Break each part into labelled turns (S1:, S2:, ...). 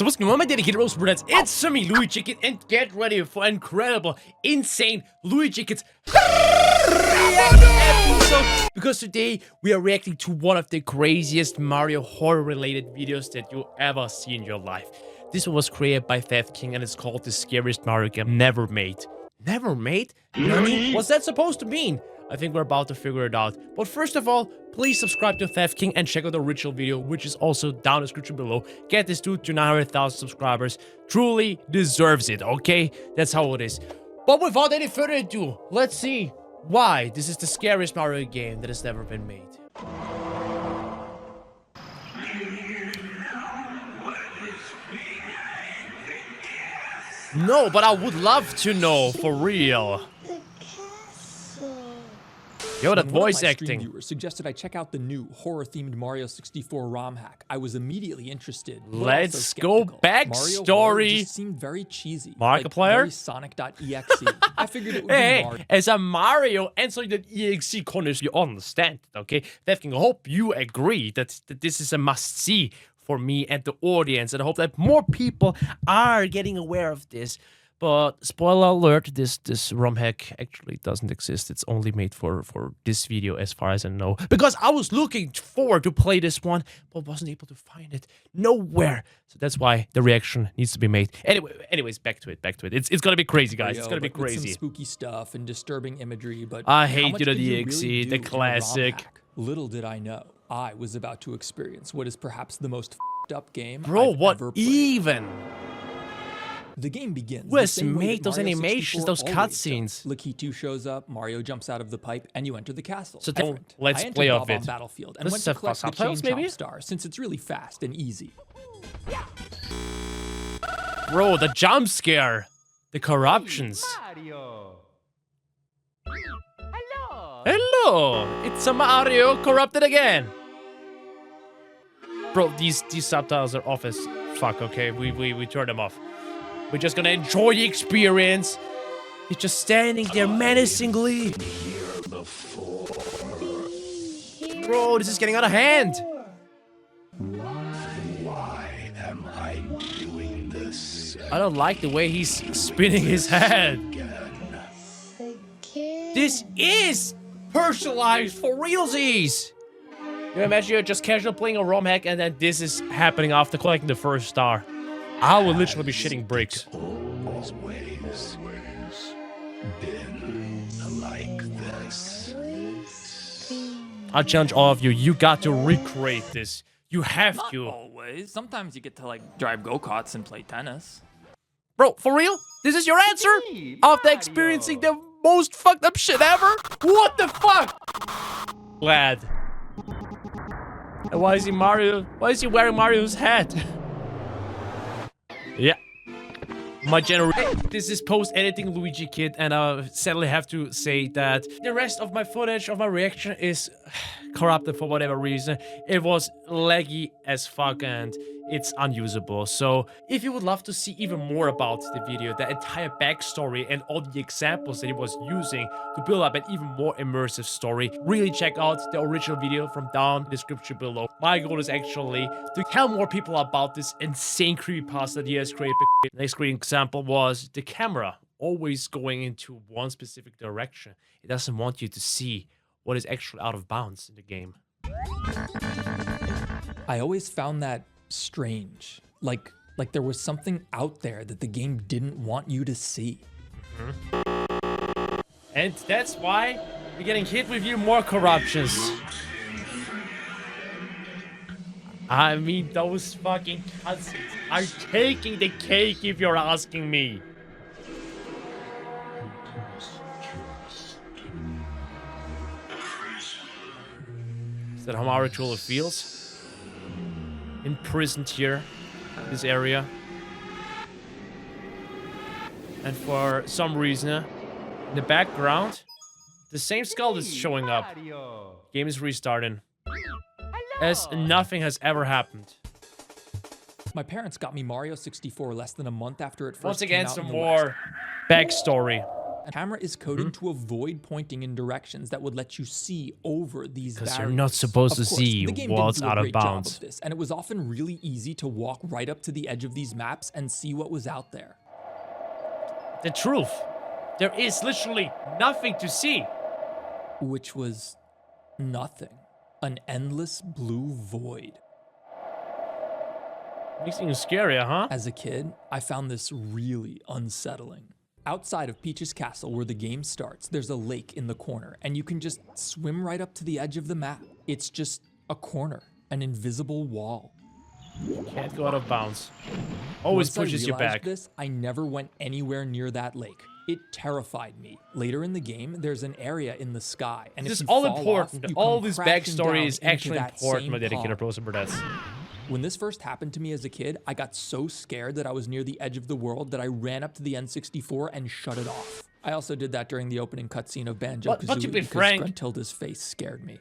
S1: So what's going on, my dedicated roast brothers? It's me, Luigikid, and get ready for incredible, insane Luigikid's episode. Because today we are reacting to one of the craziest Mario horror-related videos that you'll ever see in your life. This one was created by King, and it's called the scariest Mario game never made. Never made? Nani? What's that supposed to mean? I think we're about to figure it out. But first of all, please subscribe to King and check out the original video, which is also down in the description below. Get this dude to 900,000 subscribers. Truly deserves it, okay? That's how it is. But without any further ado, let's see why this is the scariest Mario game that has never been made. No, but I would love to know, for real. Yo, that voice acting.
S2: Viewers suggested I check out the new horror-themed Mario 64 ROM hack. I was immediately interested.
S1: Let's go backstory.
S2: Seemed very cheesy.
S1: Markiplier?
S2: Like Sonic.exe. I figured it would be Mario.
S1: As a Mario and Sonic.exe corners, you understand, okay? King, I hope you agree that this is a must-see for me and the audience, and I hope that more people are getting aware of this. But spoiler alert, this ROM hack actually doesn't exist. It's only made for this video as far as I know. Because I was looking forward to play this one, but wasn't able to find it nowhere. So that's why the reaction needs to be made. Anyways, back to it. It's gonna be crazy, guys. It's gonna be crazy.
S2: With some spooky stuff and disturbing imagery, but
S1: I hate .exe, the classic.
S2: Little did I know, I was about to experience what is perhaps the most f***ed up game I've ever played.
S1: Even?
S2: The game begins.
S1: Who has made those animations, those cutscenes?
S2: Luigikid shows up, Mario jumps out of the pipe, and you enter the castle.
S1: So let's play off it.
S2: Battlefield and went to collect the chain
S1: maybe?
S2: star, since it's really fast and easy.
S1: Bro, the jump scare, the corruptions.
S3: Mario.
S1: Hello, it's a Mario corrupted again. Bro, these subtitles are off as fuck. Okay, we turn them off. We're just gonna enjoy the experience. He's just standing there menacingly. Bro, this is getting out of hand.
S4: Why am I doing this?
S1: I don't like the way he's spinning his head. This is personalized for realsies. You imagine you're just casually playing a ROM hack and then this is happening after collecting the first star. I would literally be shitting bricks.
S4: Always been like this.
S1: I challenge all of you. You got to recreate this. You have to.
S5: Not always. Sometimes you get to like drive go-karts and play tennis.
S1: Bro, for real? This is your answer? After experiencing the most fucked up shit ever? What the fuck? Glad. And why is he Mario? Why is he wearing Mario's hat? Yeah. My generation. This is post-editing Luigikid, and I sadly have to say that the rest of my footage of my reaction is corrupted for whatever reason. It was laggy as fuck and it's unusable. So if you would love to see even more about the video, the entire backstory and all the examples that he was using to build up an even more immersive story, really check out the original video from down in the description below. My goal is actually to tell more people about this insane creepypasta that he has created. The next great example was the camera always going into one specific direction. It doesn't want you to see what is actually out of bounds in the game.
S2: I always found that strange. Like there was something out there that the game didn't want you to see.
S1: And that's why we're getting hit with even more corruptions. I mean, those fucking cutscenes are taking the cake if you're asking me. Is that how Mario truly feels? Imprisoned here, this area. And for some reason, in the background, the same skull is showing up. Game is restarting. As nothing has ever happened.
S2: My parents got me Mario 64 less than a month after it first
S1: Once again,
S2: came out
S1: some
S2: in the
S1: more
S2: West.
S1: backstory.
S2: A camera is coded to avoid pointing in directions that would let you see over these barriers.
S1: Because you're not supposed to
S2: Of course,
S1: see
S2: the game
S1: what's
S2: didn't do a
S1: out of
S2: great job
S1: bounds.
S2: of this, and it was often really easy to walk right up to the edge of these maps and see what was out there.
S1: The truth. There is literally nothing to see.
S2: Which was nothing. An endless blue void.
S1: Makes things scarier, huh?
S2: As a kid, I found this really unsettling. Outside of Peach's castle, where the game starts, there's a lake in the corner, and you can just swim right up to the edge of the map. It's just a corner, an invisible wall.
S1: Can't go out of bounds. Always
S2: Once I
S1: pushes you
S2: realized
S1: back.
S2: this, I never went anywhere near that lake. It terrified me. Later in the game, there's an area in the sky, and
S1: This
S2: if
S1: is
S2: you
S1: all
S2: fall
S1: important.
S2: off, you
S1: All
S2: come
S1: this
S2: crashing
S1: backstory
S2: down
S1: is
S2: into
S1: actually
S2: that
S1: important,
S2: same
S1: my dedicated
S2: pond.
S1: pros and brunettes.
S2: When this first happened to me as a kid, I got so scared that I was near the edge of the world that I ran up to the N64 and shut it off. I also did that during the opening cutscene of Banjo-Kazooie
S1: But to be
S2: because
S1: frank,
S2: Gruntilda's face scared me.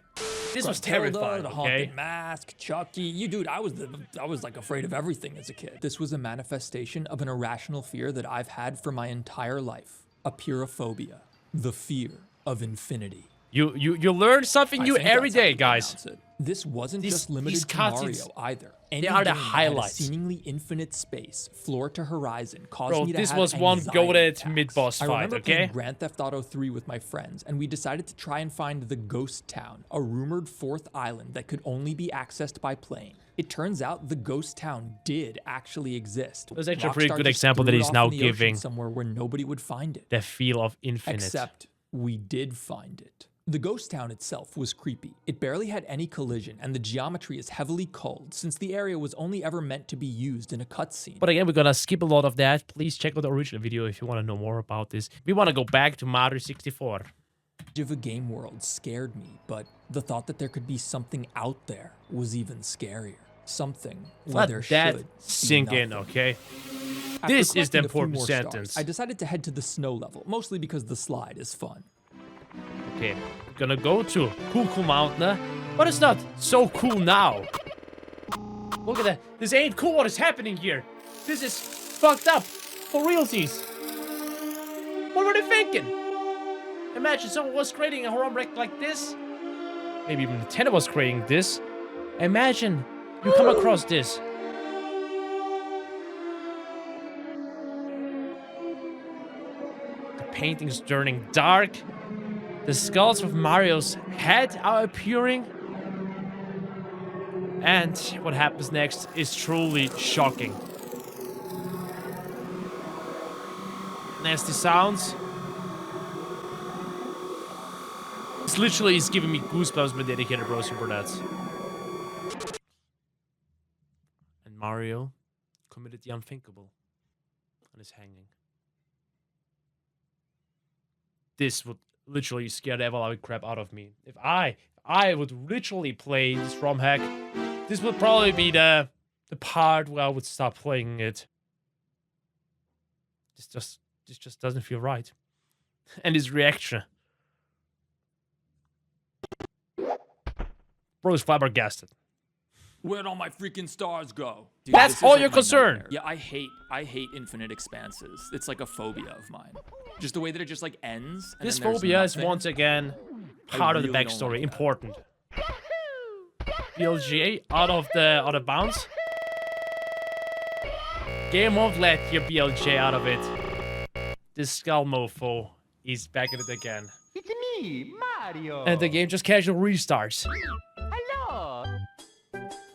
S1: This was
S2: Gruntilda,
S1: terrifying,
S2: the
S1: okay?
S2: haunted mask, Chucky. Dude, I was like afraid of everything as a kid. This was a manifestation of an irrational fear that I've had for my entire life. A purophobia. The fear of infinity.
S1: You learn something
S2: I
S1: new
S2: think
S1: every
S2: that's how
S1: day,
S2: you
S1: guys.
S2: pronounce it. This wasn't
S1: These
S2: just limited to Mario
S1: cutscenes,
S2: either.
S1: they are the
S2: game that had a
S1: highlights.
S2: seemingly infinite space, floor to horizon, caused
S1: Bro,
S2: me to
S1: this
S2: have
S1: was one
S2: anxiety
S1: goated
S2: attacks.
S1: mid-boss
S2: I
S1: fight,
S2: remember
S1: okay?
S2: playing Grand Theft Auto 3 with my friends, and we decided to try and find the Ghost Town, a rumored fourth island that could only be accessed by plane. It turns out the Ghost Town did actually exist.
S1: That's actually a pretty
S2: Rockstar
S1: good
S2: just
S1: example
S2: threw
S1: that
S2: it
S1: he's
S2: off
S1: now
S2: in the ocean
S1: giving.
S2: somewhere where nobody would find it.
S1: The feel of infinite.
S2: Except we did find it. The ghost town itself was creepy. It barely had any collision, and the geometry is heavily culled, since the area was only ever meant to be used in a cutscene.
S1: But again, we're gonna skip a lot of that. Please check out the original video if you want to know more about this. We want to go back to Mario 64.
S2: Of a game world scared me, but the thought that there could be something out there was even scarier. Something where there
S1: Let that
S2: should
S1: sink
S2: be
S1: in,
S2: nothing.
S1: okay?
S2: After
S1: This is the
S2: collecting a few
S1: important
S2: more stars,
S1: sentence.
S2: I decided to head to the snow level, mostly because the slide is fun.
S1: Okay, we're gonna go to Cool Mountain, but it's not so cool now. Look at that. This ain't cool what is happening here. This is fucked up. For realsies. What were they thinking? Imagine someone was creating a horror wreck like this. Maybe even Nintendo was creating this. Imagine you come across this. The painting's turning dark. The skulls of Mario's head are appearing. And what happens next is truly shocking. Nasty sounds. This literally is giving me goosebumps with dedicated bros and brunettes. And Mario committed the unthinkable and is hanging. This would literally scare the ever-loving crap out of me. If I would literally play this ROM hack, this would probably be the part where I would stop playing it. This just doesn't feel right. And his reaction. Bro is flabbergasted.
S5: Where'd all my freaking stars go? Dude,
S1: That's
S5: this is
S1: all
S5: like
S1: your
S5: my
S1: concern.
S5: nightmare. Yeah, I hate infinite expanses. It's like a phobia of mine. Just the way that it just like ends. And
S1: This
S5: then there's
S1: phobia is
S5: nothing.
S1: once again part of the
S5: really don't
S1: backstory.
S5: like that.
S1: Important. BLJ out of the bounds. Game won't let your BLJ out of it. This skull mofo is back at it again.
S3: It's me, Mario.
S1: And the game just casual restarts.
S3: Hello.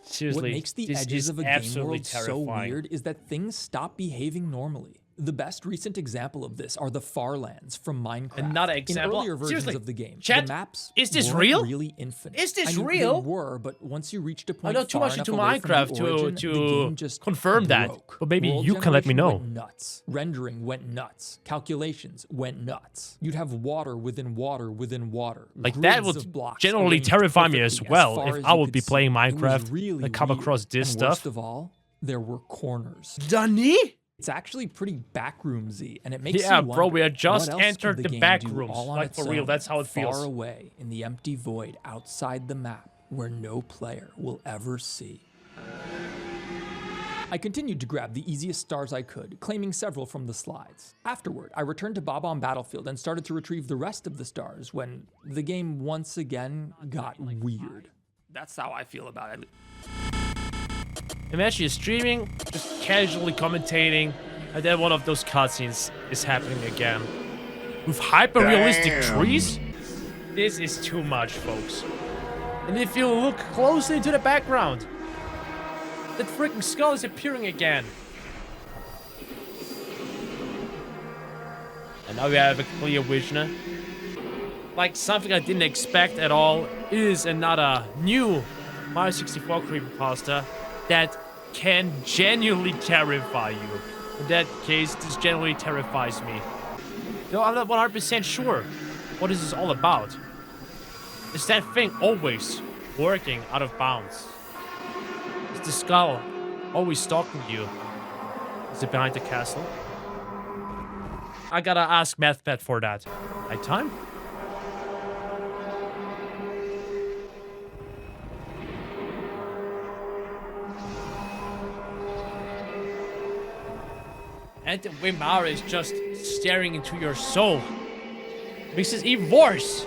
S1: Seriously,
S2: What makes the
S1: this
S2: edges
S1: is
S2: of a game
S1: absolutely
S2: world so
S1: terrifying.
S2: weird is that things stop behaving normally. The best recent example of this are the Farlands from Minecraft.
S1: Another example?
S2: In earlier versions
S1: Seriously,
S2: of the game,
S1: chat,
S2: the maps
S1: is this
S2: weren't
S1: real?
S2: really infinite.
S1: Is this
S2: I mean,
S1: real?
S2: They were, but once you reached a
S1: I
S2: point
S1: know too
S2: far
S1: much
S2: enough
S1: into
S2: away from
S1: Minecraft
S2: the origin,
S1: to
S2: the game just
S1: confirm that,
S2: broke.
S1: but maybe
S2: World
S1: you can let me
S2: generation
S1: know.
S2: went nuts. Rendering went nuts. Calculations went nuts. You'd have water within water within water.
S1: Like, that
S2: Grids
S1: would
S2: of blocks
S1: generally
S2: arranged
S1: terrify me as
S2: perfectly
S1: well
S2: far
S1: if
S2: as
S1: I
S2: you
S1: would
S2: could
S1: be
S2: see.
S1: playing
S2: It was
S1: Minecraft
S2: really
S1: and come
S2: weird.
S1: across this
S2: And
S1: stuff.
S2: Worst of all, there were corners.
S1: Dunny?
S2: It's actually pretty backroomsy, and it makes
S1: Yeah,
S2: you
S1: bro,
S2: wonder,
S1: we had just
S2: what else
S1: entered
S2: could
S1: the
S2: game
S1: back
S2: do
S1: rooms.
S2: all on
S1: Like,
S2: its
S1: for real,
S2: own,
S1: that's how it feels.
S2: Far away in the empty void outside the map, where no player will ever see. I continued to grab the easiest stars I could, claiming several from the slides. Afterward, I returned to Bob-omb Battlefield and started to retrieve the rest of the stars when the game once again got weird.
S5: That's how I feel about it.
S1: Imagine you're streaming, just casually commentating, and then one of those cutscenes is happening again. With hyper-realistic trees? This is too much, folks. And if you look closely into the background, that freaking skull is appearing again. And now we have a clear vision. Like something I didn't expect at all is another new Mario 64 creepypasta that can genuinely terrify you. In that case, this genuinely terrifies me. Though I'm not 100% sure what this is all about. Is that thing always working out of bounds? Is the skull always stalking you? Is it behind the castle? I gotta ask MathPad for that. Night time? And the way Mario is just staring into your soul makes it even worse.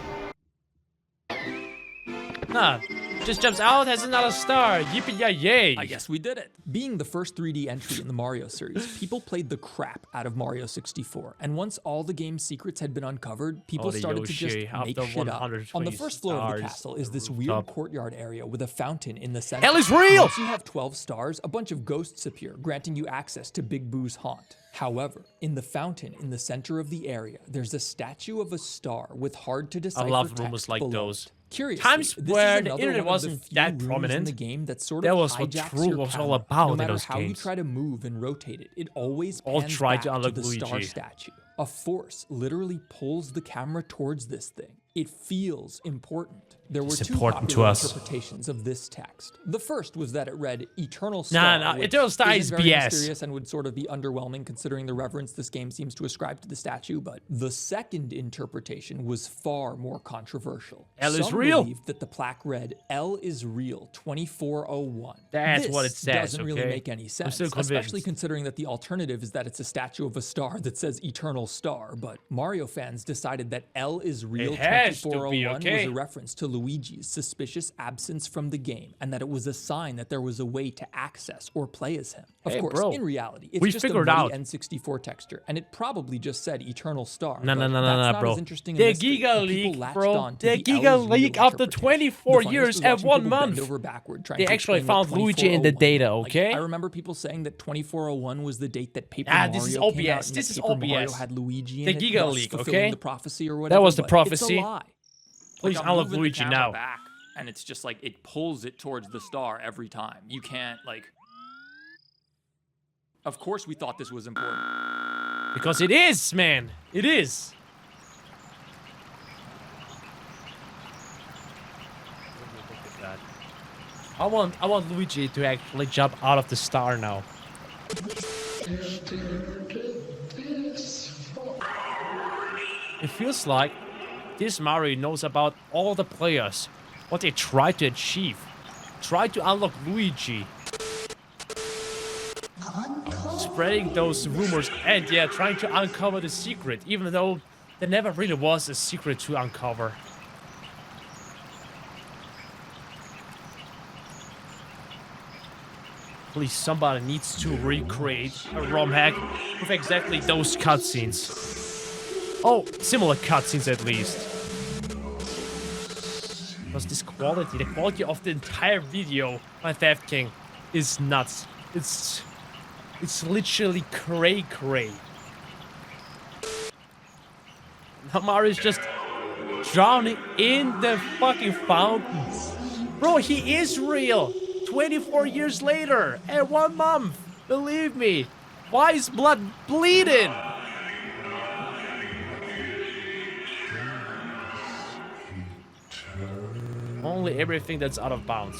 S1: Nah, just jumps out, has another star. Yippee-yay-yay.
S2: I guess we did it. Being the first 3D entry in the Mario series, people played the crap out of Mario 64. And once all the game's secrets had been uncovered, people started to just make shit up. On the first floor of the castle is this weird courtyard area with a fountain in the center.
S1: Hell is real!
S2: Once you have 12 stars, a bunch of ghosts appear, granting you access to Big Boo's haunt. However, in the fountain in the center of the area, there's a statue of a star with hard to decipher
S1: I love
S2: text
S1: rumors like
S2: below
S1: those.
S2: it. Curiously,
S1: Times
S2: this
S1: where
S2: is
S1: the
S2: another
S1: internet
S2: one of the
S1: wasn't
S2: few
S1: that
S2: rooms
S1: prominent.
S2: in the game that sort
S1: That
S2: of
S1: was what
S2: hijacks
S1: True
S2: your
S1: was all
S2: camera.
S1: about
S2: No
S1: in
S2: matter
S1: those
S2: how you
S1: games.
S2: try to move and rotate it, it always
S1: All
S2: pans
S1: try
S2: back
S1: to unlock
S2: the star
S1: Luigi.
S2: statue. A force literally pulls the camera towards this thing. It feels important. There were
S1: It's
S2: two
S1: important to
S2: popular
S1: us.
S2: interpretations of this text. The first was that it read Eternal Star,
S1: Nah,
S2: which
S1: Eternal Star
S2: isn't
S1: is
S2: very
S1: BS.
S2: mysterious and would sort of be underwhelming considering the reverence this game seems to ascribe to the statue, but the second interpretation was far more controversial.
S1: L is
S2: Some
S1: real.
S2: believed that the plaque read L is real 2401.
S1: That's
S2: This
S1: what it says,
S2: doesn't really
S1: okay?
S2: make any
S1: I'm
S2: sense,
S1: still convinced.
S2: especially considering that the alternative is that it's a statue of a star that says Eternal Star, but Mario fans decided that L is real
S1: It has to be,
S2: 2401
S1: okay?
S2: was a reference to Luigi's suspicious absence from the game, and that it was a sign that there was a way to access or play as him. Of
S1: Hey,
S2: course,
S1: bro,
S2: in reality, it's
S1: we
S2: just a
S1: figured
S2: muddy
S1: out.
S2: N64 texture, and it probably just said Eternal Star.
S1: No,
S2: but
S1: no,
S2: that's not
S1: bro.
S2: as interesting a
S1: The
S2: mystery,
S1: Giga
S2: and people
S1: Leak,
S2: latched
S1: bro.
S2: on to
S1: The
S2: L is
S1: Giga
S2: real
S1: Leak after
S2: interpretation.
S1: 24
S2: The funniest
S1: years
S2: was
S1: and
S2: watching
S1: 1
S2: people bend
S1: month.
S2: over backward trying
S1: They
S2: to
S1: actually
S2: explain what
S1: found Luigi in the
S2: 2401
S1: data,
S2: Like,
S1: okay?
S2: I remember people saying that 2401 was the date that Paper
S1: Ah,
S2: Mario
S1: this is
S2: came out,
S1: OBS.
S2: and
S1: This
S2: that
S1: is
S2: Paper Mario
S1: OBS.
S2: had Luigi
S1: The
S2: in it,
S1: Giga
S2: thus
S1: Leak,
S2: fulfilling
S1: okay?
S2: the prophecy or whatever.
S1: was the
S2: but
S1: prophecy.
S2: It's a lie.
S1: Please
S5: I'm
S1: unlock
S5: moving the
S1: Luigi
S5: camera
S1: now.
S5: back, and it's just like it pulls it towards the star every time. You can't like. Of course, we thought this was important.
S1: Because it is, man. It is. Look at that. I want Luigi to actually jump out of the star now. It feels like this Mario knows about all the players, what they try to achieve. Try to unlock Luigi. Spreading those rumors and yeah, trying to uncover the secret, even though there never really was a secret to uncover. Please, somebody needs to recreate a ROM hack with exactly those cutscenes. Oh, similar cutscenes at least. Because this quality, the quality of the entire video by Theft King is nuts. It's literally cray-cray. Now Mario's just drowning in the fucking fountain. Bro, he is real. 24 years later and 1 month. Believe me. Why is blood bleeding? Only everything that's out of bounds.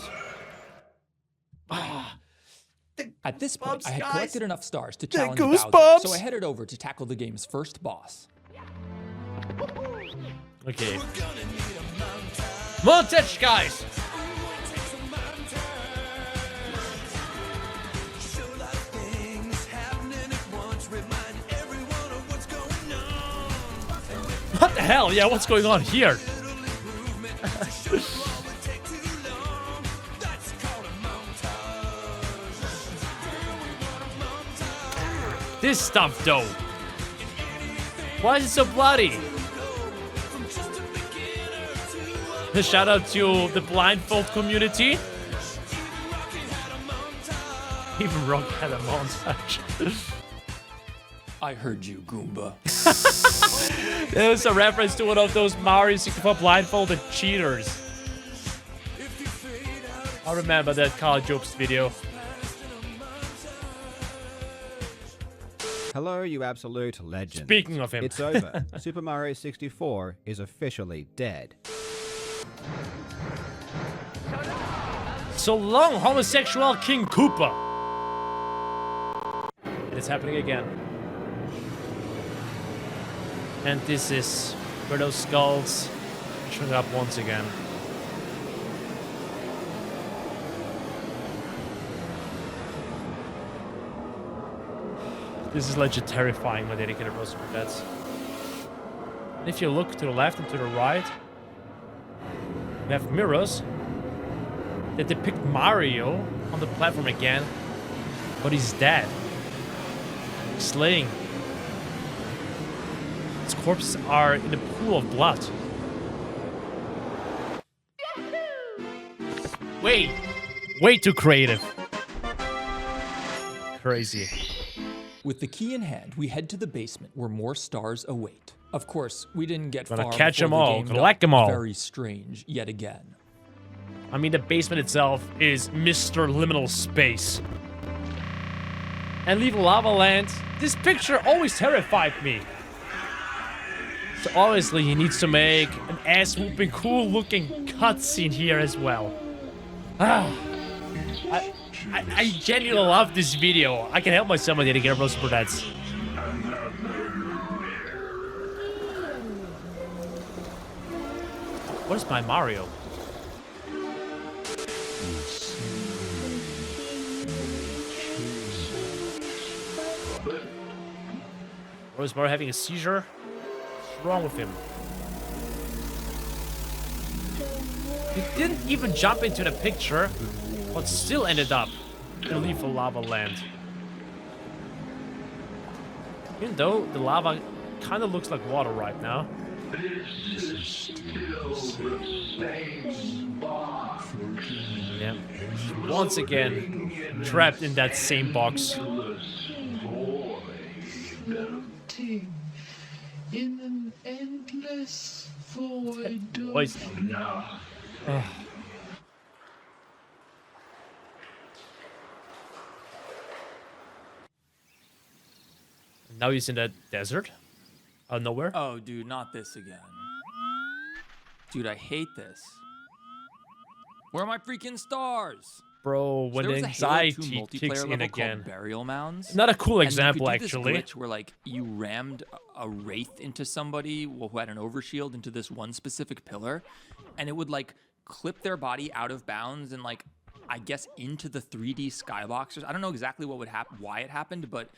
S2: At this point, I had
S1: guys.
S2: collected enough stars to challenge
S1: goosebumps.
S2: Bowser, so I headed over to tackle the game's first boss.
S1: Okay. Montage, guys! What the hell? Yeah, what's going on here? This stuff, though. Why is it so bloody? A shout out to the blindfold community. Even Rock had a montage.
S2: I heard you, Goomba.
S1: It was a reference to one of those Mario 64 blindfolded cheaters. I remember that Carl Jobst video.
S6: Hello, you absolute legend.
S1: Speaking of him.
S6: It's over. Super Mario 64 is officially dead.
S1: So long, homosexual King Koopa. It is happening again. And this is where those skulls showing up once again. This is legit terrifying, my dedicated roster for bets. And if you look to the left and to the right, we have mirrors that depict Mario on the platform again, but he's dead. Slaying. His corpses are in a pool of blood. Way too creative. Crazy.
S2: With the key in hand, we head to the basement where more stars await. Of course, we didn't get
S1: Gonna
S2: far
S1: catch
S2: before
S1: 'em
S2: the
S1: all,
S2: game got
S1: collect 'em all.
S2: very strange yet again.
S1: I mean, the basement itself is Mr. Liminal Space. And leave Lava Land. This picture always terrified me. So obviously he needs to make an ass-whooping, cool-looking cutscene here as well. I genuinely love this video. I can help myself with it to get roast for that. What is my Mario? Or is Mario having a seizure? What's wrong with him? He didn't even jump into the picture, but still ended up in lethal lava land. Even though the lava kind of looks like water right now. Yeah. Once again, trapped in that same box.
S4: In an endless void.
S1: Voice. Now he's in the desert? Out of nowhere?
S5: Oh, dude, not this again. Dude, I hate this. Where are my freaking stars?
S1: Bro, when
S5: So
S1: the
S5: there was a Halo 2
S1: anxiety
S5: multiplayer
S1: kicks in
S5: level
S1: again.
S5: called Burial Mounds.
S1: Not a cool
S5: And you could
S1: example,
S5: do this
S1: actually.
S5: glitch where like you rammed a wraith into somebody who had an overshield into this one specific pillar, and it would like clip their body out of bounds and like I guess into the 3D skyboxers. I don't know exactly what would happen, why it happened, but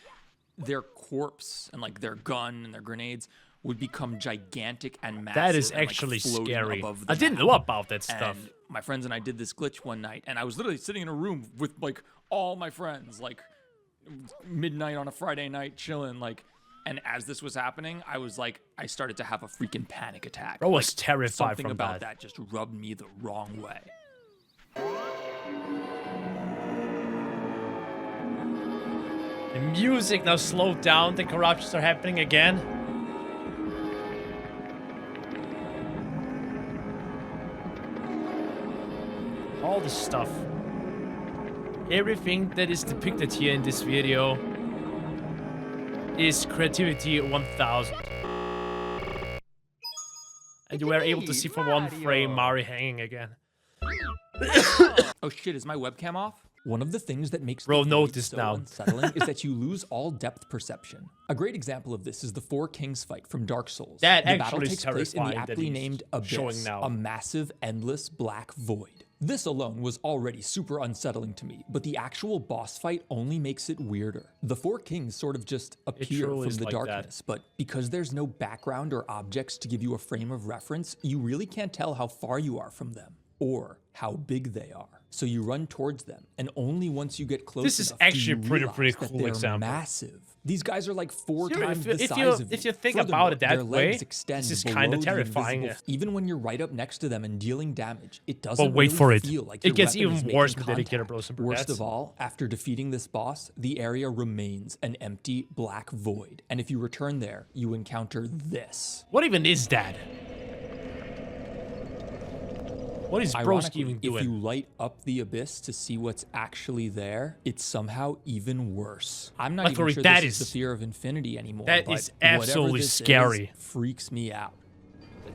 S5: their corpse and like their gun and their grenades would become gigantic and massive.
S1: That is
S5: and, like,
S1: actually
S5: floating
S1: scary.
S5: above the
S1: I didn't
S5: map.
S1: know about that stuff.
S5: And my friends and I did this glitch one night, and I was literally sitting in a room with like all my friends, like midnight on a Friday night, chilling, like. And as this was happening, I was like, I started to have a freaking panic attack.
S1: Bro was
S5: Like,
S1: terrified
S5: something
S1: from
S5: about
S1: that.
S5: just rubbed me the wrong way.
S1: The music now slowed down. The corruptions are happening again. All the stuff. Everything that is depicted here in this video is creativity 1000. And you were able to see for one frame Mario hanging again.
S5: Oh shit, is my webcam off?
S2: One of the things that makes
S1: Bro,
S2: the
S1: note
S2: void
S1: this
S2: so
S1: now.
S2: unsettling is that you lose all depth perception. A great example of this is the Four Kings fight from Dark Souls.
S1: That
S2: the
S1: actually
S2: battle
S1: is
S2: takes place in the
S1: terrifying that
S2: aptly
S1: he's
S2: named
S1: showing
S2: Abyss,
S1: now.
S2: a massive, endless black void. This alone was already super unsettling to me, but the actual boss fight only makes it weirder. The four kings sort of just appear
S1: truly
S2: from
S1: is
S2: the
S1: like
S2: darkness, but because there's no background or objects to give you a frame of reference, you really can't tell how far you are from them or how big they are. So you run towards them, and only once you get close
S1: This is
S2: enough do
S1: actually
S2: you
S1: a pretty
S2: realize that
S1: cool
S2: they're
S1: example.
S2: massive. These guys are like four
S1: Seriously,
S2: times the
S1: if
S2: size
S1: you-
S2: of
S1: if you think
S2: Furthermore,
S1: about it that
S2: their legs
S1: way,
S2: extend
S1: this is
S2: below
S1: kinda
S2: the
S1: terrifying.
S2: invisible- Even when you're right up next to them and dealing damage, it doesn't
S1: But wait
S2: really
S1: for it.
S2: feel like
S1: It
S2: your
S1: gets
S2: weapon is
S1: even
S2: making
S1: worse with
S2: contact.
S1: dedicated bros and
S2: Worst
S1: brunettes.
S2: of all, after defeating this boss, the area remains an empty black void. And if you return there, you encounter this.
S1: What even is that? What is Broski
S2: Ironically,
S1: even
S2: if
S1: doing?
S2: you light up the abyss to see what's actually there, it's somehow even worse. I'm not even
S1: Corey,
S2: sure
S1: that
S2: this is
S1: is-
S2: the fear of infinity anymore.
S1: that
S2: but
S1: is
S2: whatever
S1: absolutely
S2: this
S1: scary.
S2: is, freaks me out.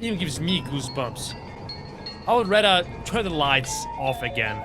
S1: It even gives me goosebumps. I would rather turn the lights off again.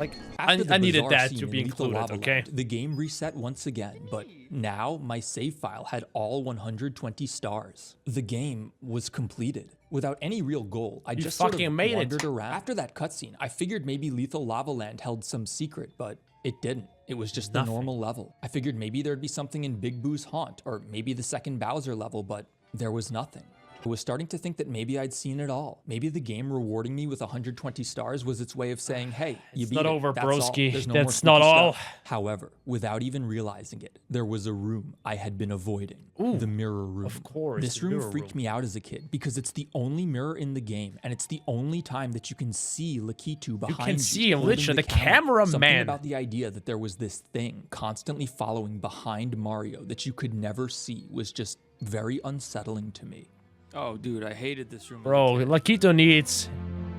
S1: Like,
S2: After the
S1: I needed
S2: bizarre
S1: that
S2: scene
S1: to
S2: in
S1: be
S2: Lethal
S1: included,
S2: Lava
S1: okay?
S2: Land, the game reset once again, but now my save file had all 120 stars. The game was completed. Without any real goal, I just sort of
S1: fucking made it.
S2: wandered around. After that cutscene, I figured maybe Lethal Lava Land held some secret, but it didn't. It was just the
S1: Nothing.
S2: normal level. I figured maybe there'd be something in Big Boo's haunt, or maybe the second Bowser level, but there was nothing. I was starting to think that maybe I'd seen it all. Maybe the game rewarding me with 120 stars was its way of saying, hey, you beat
S1: not
S2: it.
S1: over,
S2: That's all.
S1: broski.
S2: There's no more
S1: That's not
S2: spooky
S1: all.
S2: stuff. However, without even realizing it, there was a room I had been avoiding. The mirror room.
S1: of course,
S2: This
S1: the
S2: room
S1: mirror
S2: freaked
S1: room.
S2: me out as a kid because it's the only mirror in the game, and it's the only time that you can see Luigikid behind you.
S1: see him,
S2: holding
S1: literally, the
S2: camera. Something
S1: cameraman.
S2: about the idea that there was this thing constantly following behind Mario that you could never see was just very unsettling to me.
S5: Oh, dude, I hated this room. as a
S1: Bro,
S5: kid.
S1: Lakito needs...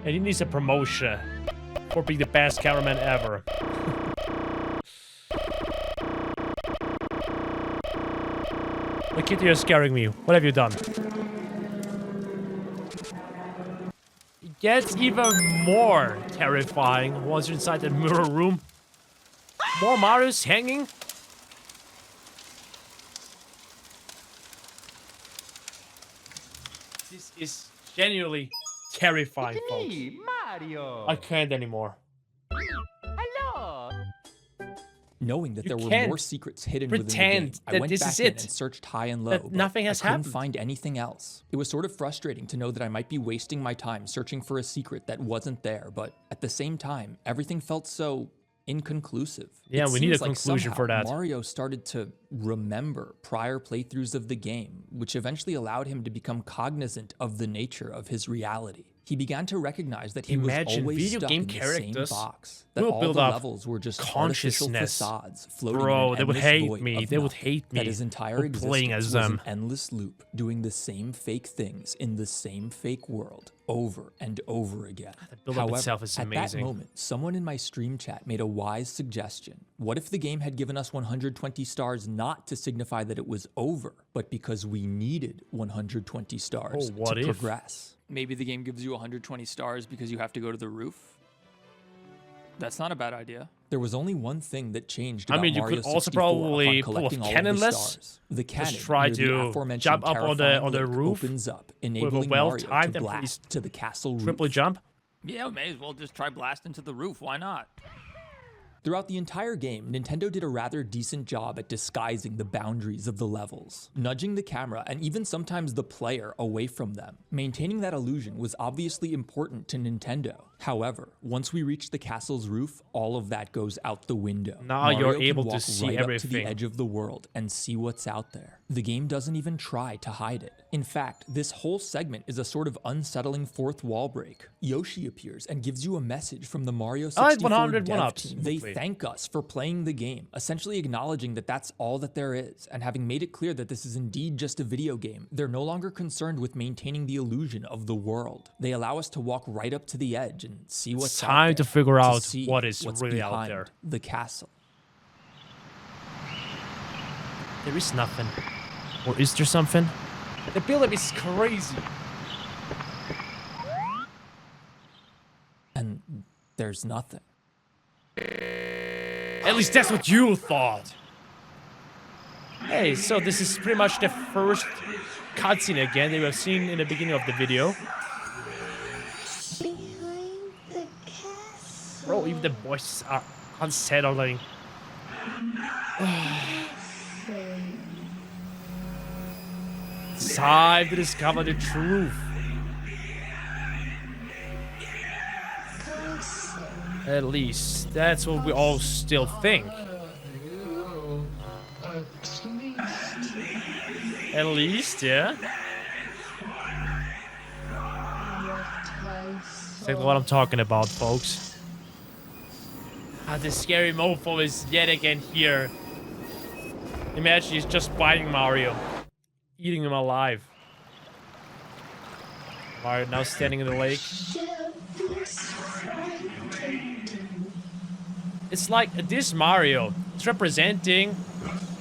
S1: And he needs a promotion for being the best cameraman ever. Lakito, you're scaring me. What have you done? It gets even more terrifying once you're inside that mirror room. More Marios hanging. This is genuinely terrifying, folks.
S3: Me, Mario.
S1: I can't anymore.
S3: Hello.
S2: Knowing that
S1: You
S2: there were
S1: can't
S2: more secrets hidden within the game,
S1: pretend
S2: I
S1: that
S2: went
S1: this
S2: back
S1: is
S2: in
S1: it.
S2: and searched high and low,
S1: That
S2: but
S1: nothing has
S2: I couldn't
S1: happened.
S2: find anything else. It was sort of frustrating to know that I might be wasting my time searching for a secret that wasn't there, but at the same time, everything felt so inconclusive.
S1: Yeah,
S2: It
S1: we need a
S2: seems like
S1: conclusion
S2: somehow
S1: for that.
S2: Mario started to remember prior playthroughs of the game, which eventually allowed him to become cognizant of the nature of his reality. He began to recognize that he
S1: Imagine
S2: was always
S1: video
S2: stuck
S1: game
S2: in the
S1: characters
S2: same box. That
S1: will
S2: all
S1: build
S2: the
S1: up
S2: levels were just artificial
S1: consciousness.
S2: facades floating
S1: Bro,
S2: in an
S1: they would
S2: endless
S1: hate
S2: void
S1: me.
S2: of
S1: They would
S2: nothing.
S1: hate me
S2: That his entire
S1: for
S2: existence
S1: playing as
S2: was
S1: them.
S2: an endless loop, doing the same fake things in the same fake world over and over again.
S1: build-up
S2: However,
S1: itself is
S2: at
S1: amazing.
S2: that moment, someone in my stream chat made a wise suggestion. What if the game had given us 120 stars not to signify that it was over, but because we needed 120 stars
S1: Oh, what
S2: to
S1: if?
S2: progress?
S5: Maybe the game gives you 120 stars because you have to go to the roof. That's not a bad idea.
S2: There was only one thing that changed
S1: I
S2: about
S1: mean, you
S2: Mario
S1: could also
S2: 64 upon
S1: probably pull
S2: collecting
S1: off
S2: all of the
S1: cannonless.
S2: stars. The cannon
S1: try
S2: near the
S1: to
S2: aforementioned
S1: jump up on the
S2: terrifying lake
S1: roof
S2: opens up, enabling Mario to
S1: well-timed and
S2: blast to the castle roof.
S1: Triple jump.
S5: Yeah, may as well just try blast into the roof. Why not?
S2: Throughout the entire game, Nintendo did a rather decent job at disguising the boundaries of the levels, nudging the camera and even sometimes the player away from them. Maintaining that illusion was obviously important to Nintendo. However, once we reach the castle's roof, all of that goes out the window.
S1: Now
S2: Mario
S1: you're
S2: can
S1: able to
S2: walk
S1: see
S2: right up to the
S1: everything.
S2: edge of the world and see what's out there. The game doesn't even try to hide it. In fact, this whole segment is a sort of unsettling fourth wall break. Yoshi appears and gives you a message from the Mario 64
S1: 100
S2: dev
S1: one-ups.
S2: team. They
S1: Quickly.
S2: thank us for playing the game, essentially acknowledging that that's all that there is, and having made it clear that this is indeed just a video game, they're no longer concerned with maintaining the illusion of the world. They allow us to walk right up to the edge and see what's
S1: It's
S2: out
S1: time
S2: there,
S1: to figure out
S2: see
S1: what is
S2: what's
S1: really out
S2: behind
S1: there.
S2: the castle.
S1: There is nothing. Or is there something? The build-up is crazy.
S2: And there's nothing.
S1: At least that's what you thought. Hey, so this is pretty much the first cutscene again that we have seen in the beginning of the video. Bro, even the voices are unsettling. It's time to discover the truth. At least, that's what we all still think. At least, yeah? Exactly what I'm talking about, folks. Ah, this scary mofo is yet again here. Imagine he's just biting Mario. Eating him alive. Mario now standing in the lake. It's like this Mario is representing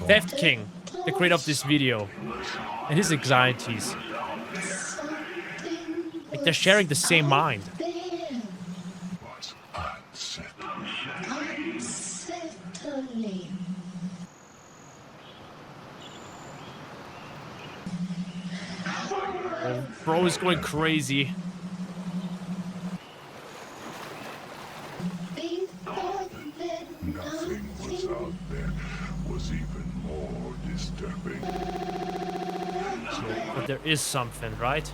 S1: Theft King, the creator of this video, and his anxieties. Like they're sharing the same mind. Oh, bro is going crazy.
S4: Nothing was out there was even more disturbing.
S1: But there is something, right?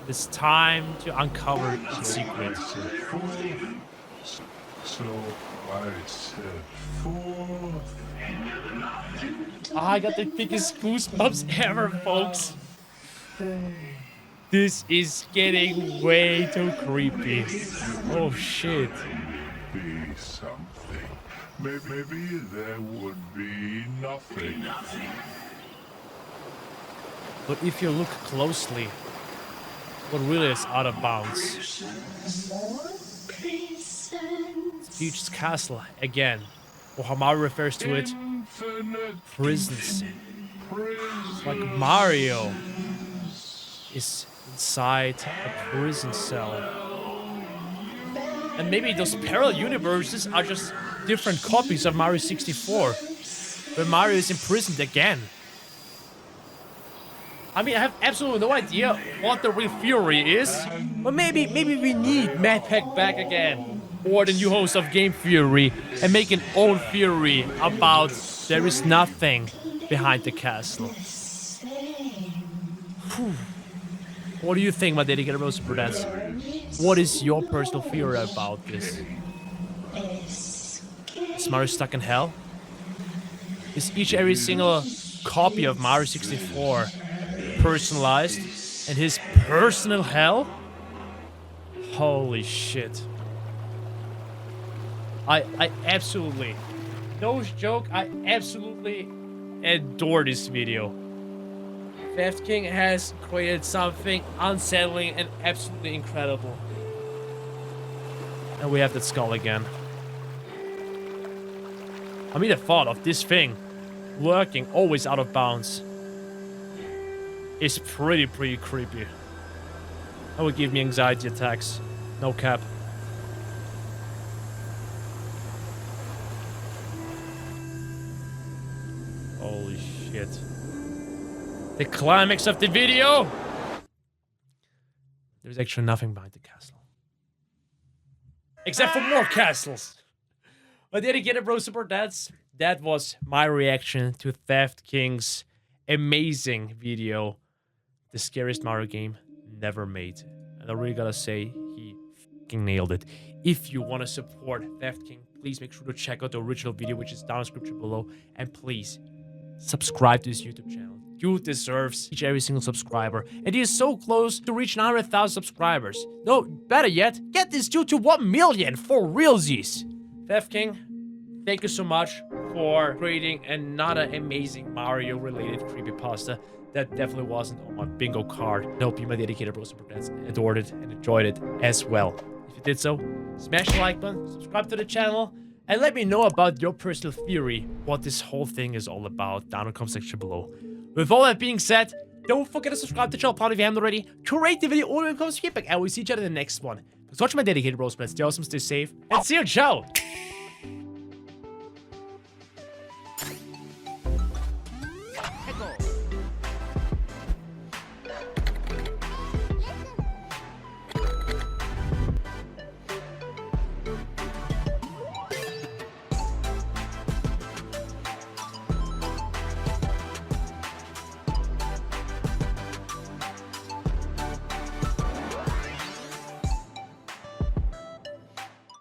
S1: It's time to uncover its secret.
S4: So I said forth.
S1: I got the biggest goosebumps ever, folks. This is getting way too creepy. Oh shit.
S4: Be something. Maybe there would be nothing.
S1: But if you look closely, what really is out of bounds? It's Peach's castle again, or how Mario refers to it, prisons. It's like Mario is inside a prison cell. And maybe those parallel universes are just different copies of Mario 64, where Mario is imprisoned again. I mean, I have absolutely no idea what the real theory is, but maybe we need Matt Peck back again, or the new host of Game Theory, and make an own theory about there is nothing behind the castle. Whew. What do you think, my dedicated Rose Prudence? What is your personal theory about this? Is Mario stuck in hell? Is every single copy of Mario 64 personalized and his personal hell? Holy shit. I absolutely, no joke, I absolutely adore this video. Theft King has created something unsettling and absolutely incredible. And we have that skull again. I mean, the thought of this thing lurking always out of bounds is pretty creepy. That would give me anxiety attacks. No cap. Holy shit. The climax of the video! There's actually nothing behind the castle. Except for more castles! My dedicated bro support, that was my reaction to Theft King's amazing video. The scariest Mario game never made. And I really gotta say, he fucking nailed it. If you want to support Theft King, please make sure to check out the original video, which is down in the description below. And please, subscribe to this YouTube channel. You deserves each every single subscriber. And he is so close to reach 900,000 subscribers. No, better yet, get this dude to 1 million for realsies. Theft King, thank you so much for creating another amazing Mario-related creepypasta. That definitely wasn't on my bingo card. I hope you, my dedicated bros and friends, adored it and enjoyed it as well. If you did so, smash the like button, subscribe to the channel, and let me know about your personal theory, what this whole thing is all about, down in the comment section below. With all that being said, don't forget to subscribe to the channel if you haven't already, to rate the video, or become feedback, and we'll see each other in the next one. So watch my dedicated bros, friends. Stay awesome, stay safe, and see you, ciao!